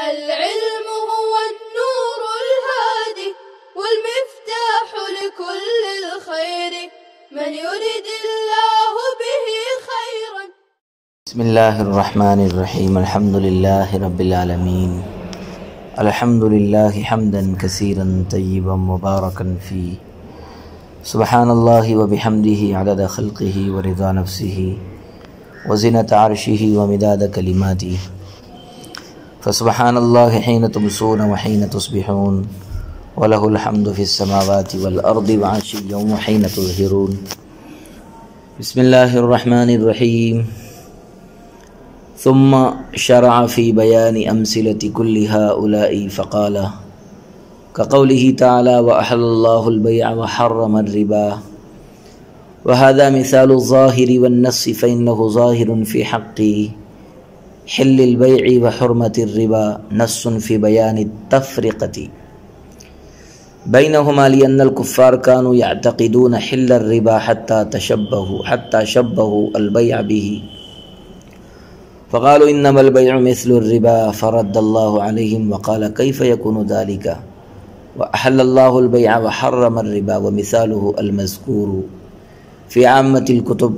العلم هو النور الهادي والمفتاح لكل الخير من يرد الله به خيرا. بسم الله الرحمن الرحيم. الحمد لله رب العالمين. الحمد لله حمدا كثيرا طيبا مباركا فيه. سبحان الله وبحمده عدد خلقه ورضا نفسه وزنة عرشه ومداد كلماته. فسبحان الله حين تمسون وحين تصبحون وله الحمد في السماوات والأرض وعشيا وحين تظهرون. بسم الله الرحمن الرحيم. ثم شرع في بيان أمثلة كل هؤلاء فقال كقوله تعالى وأحل الله البيع وحرم الربا وهذا مثال الظاهر والنص فإنه ظاهر في حق حل البيع وحرمة الربا نص في بيان التفرقة بينهما لأن الكفار كانوا يعتقدون حل الربا حتى شبهوا البيع به فقالوا إنما البيع مثل الربا فرد الله عليهم وقال كيف يكون ذلك وأحل الله البيع وحرم الربا ومثاله المذكور في عامة الكتب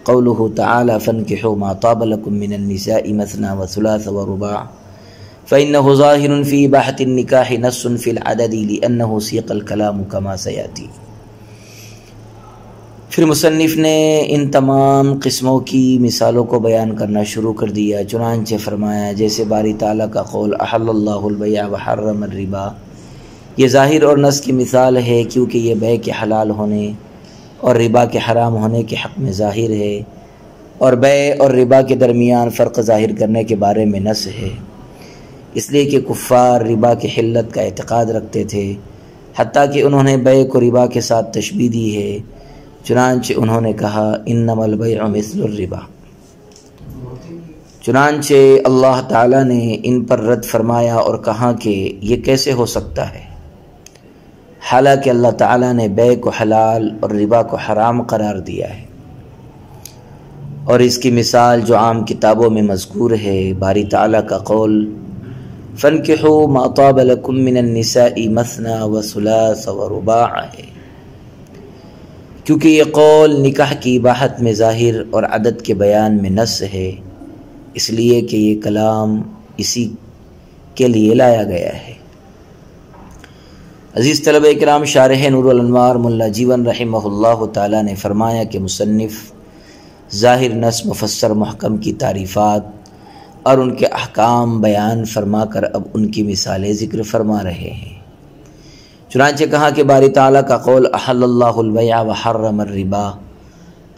قوله تعالى فانكحوا ما طاب لكم من النساء مثنى وثلاث ورباع فإنه ظاهر في إباحة النكاح نص في العدد لأنه سيق الكلام كما سيأتي. پھر مصنف نے ان تمام قسموں کی مثالوں کو بیان کرنا شروع کر دیا. چنانچہ فرمایا جیسے باری تعالیٰ کا قول احل اللہ البیع وحرم الربا، یہ ظاہر اور نص کی مثال ہے کیونکہ یہ بیع کے حلال ہونے اور ربا کے حرام ہونے کے حق میں ظاہر ہے، اور بیع اور ربا کے درمیان فرق ظاہر کرنے کے بارے میں نص ہے، اس لیے کہ کفار ربا کی حلت کا اعتقاد رکھتے تھے، حتیٰ کہ انہوں نے بیع کو ربا کے ساتھ تشبیہ دی ہے. چنانچہ انہوں نے کہا انما البیع مثل الربا. چنانچہ اللہ تعالیٰ نے ان پر رد فرمایا اور کہا کہ یہ کیسے ہو سکتا ہے، حالانکہ اللہ تعالیٰ نے بیع کو حلال اور ربا کو حرام قرار دیا ہے. اور اس کی مثال جو عام کتابوں میں مذکور ہے باری تعالیٰ کا قول فَانْكِحُوا مَا طَابَ لَكُم مِّنَ النِّسَاءِ مَثْنَىٰ وَثُلَاثَ وَرُبَاعَ ہے، کیونکہ یہ قول نکاح کی اباحت میں ظاہر اور عدد کے بیان میں نص ہے، اس لیے کہ یہ کلام اسی کے لیے لایا گیا ہے. عزیز طلبہ اکرام، شارح نور الانوار ملا جیون رحمہ اللہ تعالیٰ نے فرمایا کہ مصنف ظاہر نص مفسر محکم کی تعریفات اور ان کے احکام بیان فرما کر اب ان کی مثالیں ذکر فرما رہے ہیں. چنانچہ کہا کہ باری تعالیٰ کا قول احل اللہ البیع وحرم الربا،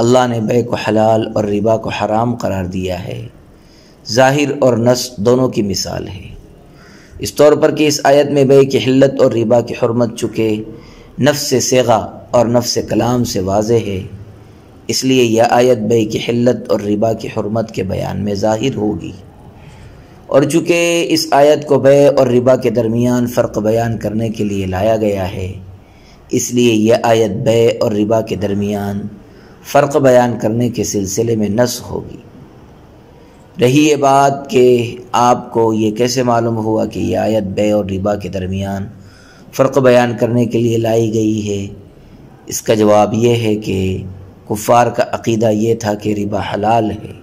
اللہ نے بیع کو حلال اور ربا کو حرام قرار دیا ہے، ظاہر اور نص دونوں کی مثال ہے، اس طور پر کہ اس آیت میں بیع کی حلت اور ربا کی حرمت چکے نفس صیغہ اور نفس کلام سے واضح ہے، اس لیے یہ آیت بیع کی حلت اور ربا کی حرمت کے بیان میں ظاہر ہوگی. اور چونکہ اس آیت کو بیع اور ربا کے درمیان فرق بیان کرنے کے لیے لایا گیا ہے، اس لیے یہ آیت بیع اور ربا کے درمیان فرق بیان کرنے کے سلسلے میں نص ہوگی. رہی یہ بات کہ آپ کو یہ کیسے معلوم ہوا کہ یہ آیت بیع اور ربا کے درمیان فرق بیان کرنے کے لیے لائی گئی ہے، اس کا جواب یہ ہے کہ کفار کا عقیدہ یہ تھا کہ ربا حلال ہے،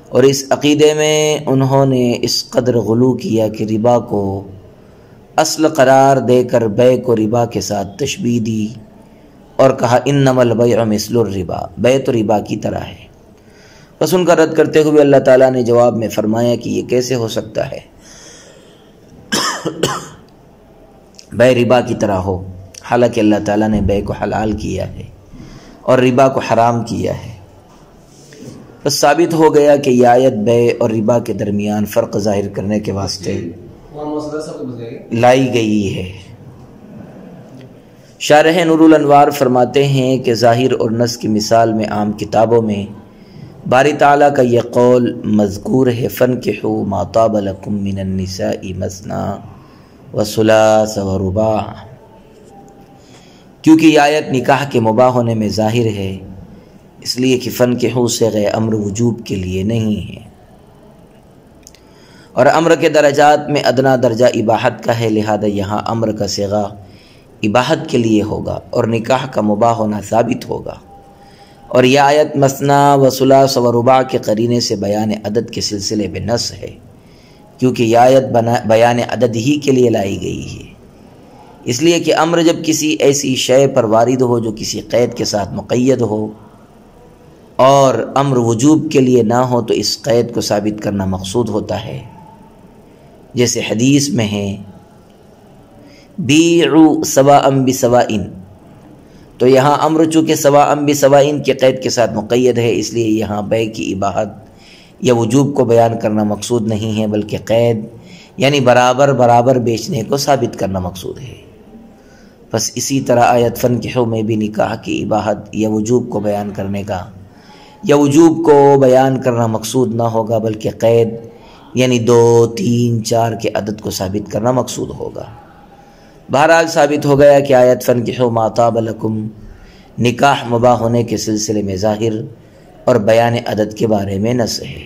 اور اس عقیدے میں انہوں نے اس قدر غلو کیا کہ ربا کو اصل قرار دے کر بیع کو ربا کے ساتھ تشبیہ دی اور کہا انما البیع مثل الربا، بیع تو ربا کی طرح ہے. بس ان کا رد کرتے ہوئے اللہ تعالیٰ نے جواب میں فرمایا کہ یہ کیسے ہو سکتا ہے بیع ربا کی طرح ہو، حالانکہ اللہ تعالیٰ نے بیع کو حلال کیا ہے اور ربا کو حرام کیا ہے. بس ثابت ہو گیا کہ یہ آیت بیع اور ربا کے درمیان فرق ظاہر کرنے کے واسطے لائی گئی ہے. شارح نور الانوار فرماتے ہیں کہ ظاہر اور نص کی مثال میں عام کتابوں میں باری تعالیٰ کا یہ قول مذکور ہے فَانْكِحُوا مَا طَابَ لَكُم مِّنَ النِّسَاءِ مَثْنَىٰ وَثُلَاثَ وَرُبَاعَ، کیونکہ یہ آیت نکاح کے مباح ہونے میں ظاہر ہے، اس لیے کہ فَانْكِحُوا صیغہ امر وجوب کے لیے نہیں ہے. اور امر کے درجات میں ادنا درجہ اباحت کا ہے، لہذا یہاں امر کا صیغہ اباحت کے لیے ہوگا اور نکاح کا مباح ہونا ثابت ہوگا۔ اور یہ آیت مثنا و ثلاث و رباع کے قرینے سے بیان عدد کے سلسلے میں نص ہے، کیونکہ یہ آیت بیان عدد ہی کے لیے لائی گئی ہے، اس لیے کہ امر جب کسی ایسی شے پر وارد ہو جو کسی قید کے ساتھ مقید ہو اور امر وجوب کے لیے نہ ہو تو اس قید کو ثابت کرنا مقصود ہوتا ہے، جیسے حدیث میں ہے بیعوا سواء بسواء، تو یہاں امر چونکہ سواء بسواء کے قید کے ساتھ مقید ہے، اس لیے یہاں بیع کی اباحت یا وجوب کو بیان کرنا مقصود نہیں ہے، بلکہ قید یعنی برابر برابر بیچنے کو ثابت کرنا مقصود ہے۔ بس اسی طرح آیت فنکحوا میں بھی نکاح کی اباحت یا وجوب کو بیان کرنا مقصود نہ ہوگا، بلکہ قید یعنی 2، 3، 4 کے عدد کو ثابت کرنا مقصود ہوگا۔ بہرحال ثابت ہو گیا کہ آیت فنکحوا ما طاب لکم نکاح مباح ہونے کے سلسلے میں ظاہر اور بیان عدد کے بارے میں نص ہے۔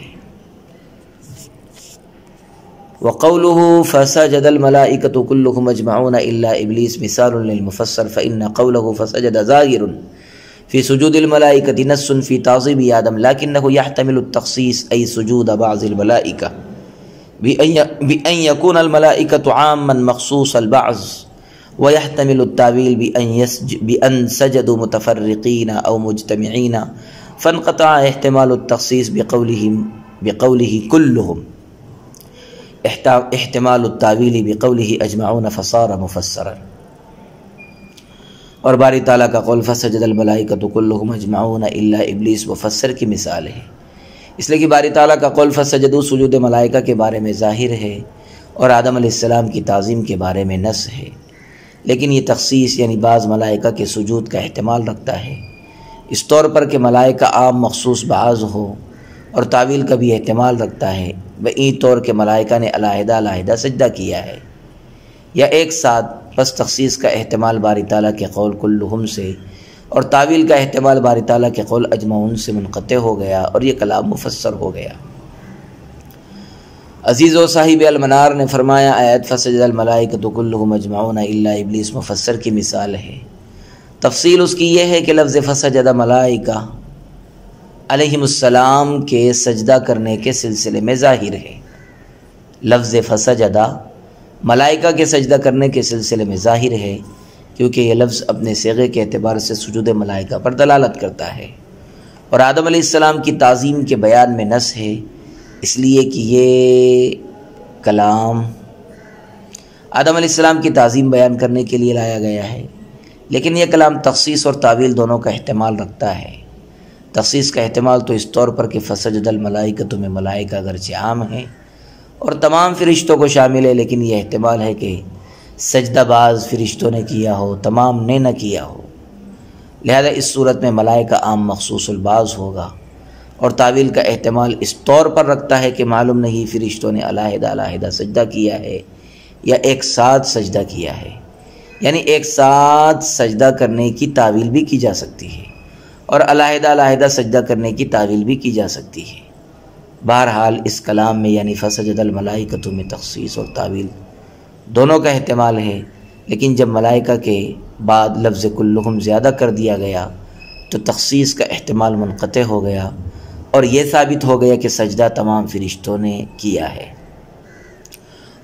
وقوله فسجد الملائكة كلهم اجمعون الا ابلیس مثال للمفسر فان قوله فسجد ظاهر في سجود الملائكة نص في تعظيم آدم لكنه يحتمل التخصيص أي سجود بعض الملائكة بأن يكون الملائكة عاما مخصوص البعض، ويحتمل التاويل بأن سجدوا متفرقين أو مجتمعين فانقطع احتمال التخصيص بقوله كلهم، احتمال التاويل بقوله اجمعون فصار مفسرا۔ اور باری تعالیٰ کا قول فسجد الملائکۃ کلہم اجمعون الا ابلیس مفسر کی مثال ہے، اس لیے کہ باری تعالیٰ کا قول فسجدوا سجود ملائکہ کے بارے میں ظاہر ہے اور آدم علیہ السلام کی تعظیم کے بارے میں نص ہے، لیکن یہ تخصیص یعنی بعض ملائکہ کے سجود کا احتمال رکھتا ہے، اس طور پر کہ ملائکہ عام مخصوص بعض ہو، اور تعویل کا بھی احتمال رکھتا ہے بئی طور کہ ملائکہ نے علیحدہ علیحدہ سجدہ کیا ہے یا ایک ساتھ، بس تخصیص کا احتمال باری تعالیٰ کے قول کلہم سے اور تعویل کا احتمال باری تعالیٰ کے قول اجمعون سے منقطع ہو گیا اور یہ کلام مفسر ہو گیا۔ عزیز و صاحب المنار نے فرمایا آیت فسجد الملائکۃ کلہم اجمعون الا ابلیس مفسر کی مثال ہے، تفصیل اس کی یہ ہے کہ لفظ فسجد ملائکہ علیہم السلام کے سجدہ کرنے کے سلسلے میں ظاہر ہے، لفظ فسجدہ ملائکہ کے سجدہ کرنے کے سلسلے میں ظاہر ہے، کیونکہ یہ لفظ اپنے صیغے کے اعتبار سے سجود ملائکہ پر دلالت کرتا ہے، اور آدم علیہ السلام کی تعظیم کے بیان میں نص ہے، اس لیے کہ یہ کلام آدم علیہ السلام کی تعظیم بیان کرنے کے لیے لایا گیا ہے، لیکن یہ کلام تخصیص اور تعویل دونوں کا احتمال رکھتا ہے۔ تخصیص کا احتمال تو اس طور پر کہ فسجد الملائکۃ میں ملائکہ اگرچہ عام ہیں اور تمام فرشتوں کو شامل ہے، لیکن یہ احتمال ہے کہ سجدہ بعض فرشتوں نے کیا ہو، تمام نے نہ کیا ہو، لہذا اس صورت میں ملائکہ عام مخصوص البعض ہوگا، اور تعویل کا احتمال اس طور پر رکھتا ہے کہ معلوم نہیں فرشتوں نے علیحدہ علیحدہ سجدہ کیا ہے یا ایک ساتھ سجدہ کیا ہے، یعنی ایک ساتھ سجدہ کرنے کی تعویل بھی کی جا سکتی ہے اور علیحدہ علیحدہ سجدہ کرنے کی تعویل بھی کی جا سکتی ہے۔ بہرحال اس کلام میں یعنی فسجد الملائکۃ میں تخصیص اور تعویل دونوں کا احتمال ہے، لیکن جب ملائکہ کے بعد لفظ کلہم زیادہ کر دیا گیا تو تخصیص کا احتمال منقطع ہو گیا اور یہ ثابت ہو گیا کہ سجدہ تمام فرشتوں نے کیا ہے،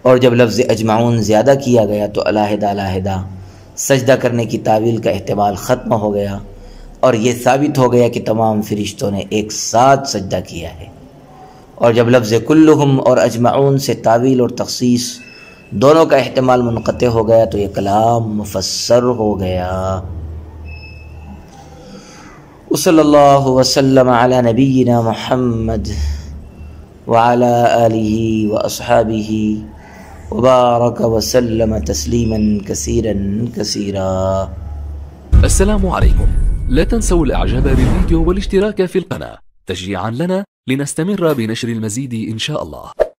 اور جب لفظ اجمعون زیادہ کیا گیا تو علیحدہ علیحدہ سجدہ کرنے کی تعویل کا احتمال ختم ہو گیا اور یہ ثابت ہو گیا کہ تمام فرشتوں نے ایک ساتھ سجدہ کیا ہے، اور جب لفظ کلہم اور اجمعون سے تعویل اور تخصیص دونوں کا احتمال منقطع ہو گیا تو یہ کلام مفسر ہو گیا۔ وصلی اللہ وسلم علی نبینا محمد وعلی آلہ واصحابہ وبارک وسلم تسلیما کثیرا کثیرا۔ السلام عليكم، لا تنسوا الاعجاب بالفيديو والاشتراك في القناة تشجيعا لنا لنستمر بنشر المزيد إن شاء الله.